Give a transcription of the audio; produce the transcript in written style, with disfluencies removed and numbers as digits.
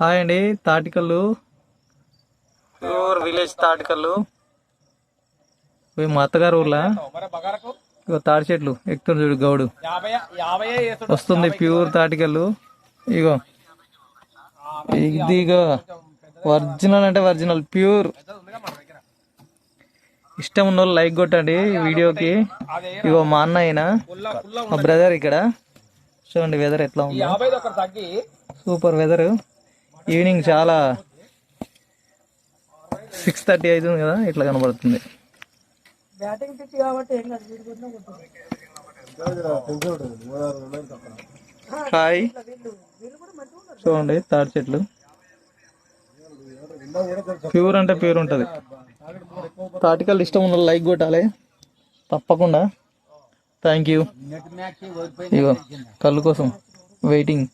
Hi అండి, తాటికల్లు pure village తాటికల్లు. ఇవి మా అత్తగారు ఊర్లా. ఇగో తాటి చెట్లు ఎక్కుతుంది చూడు గౌడు. వస్తుంది ప్యూర్ తాటికల్లు. ఇగో ఇది ఇగో ఒరిజినల్ అంటే ఒరిజినల్ ప్యూర్. ఇష్టం ఉన్న వాళ్ళు లైక్ కొట్టండి వీడియోకి. ఇగో మా అన్న అయినా మా బ్రదర్ ఇక్కడ. చూడండి వెదర్ ఎట్లా ఉంది, సూపర్ వెదర్. ఈవినింగ్ చాలా 6:30 అవుతుంది కదా, ఇట్లా కనబడుతుంది. హాయ్, చూడండి తాటి చెట్లు ప్యూర్ అంటే ప్యూర్ ఉంటుంది. తాటికల్ ఇష్టం ఉన్న లైక్ కొట్టాలి తప్పకుండా. Thank you. ఇగో కళ్ళు కోసం వెయిటింగ్.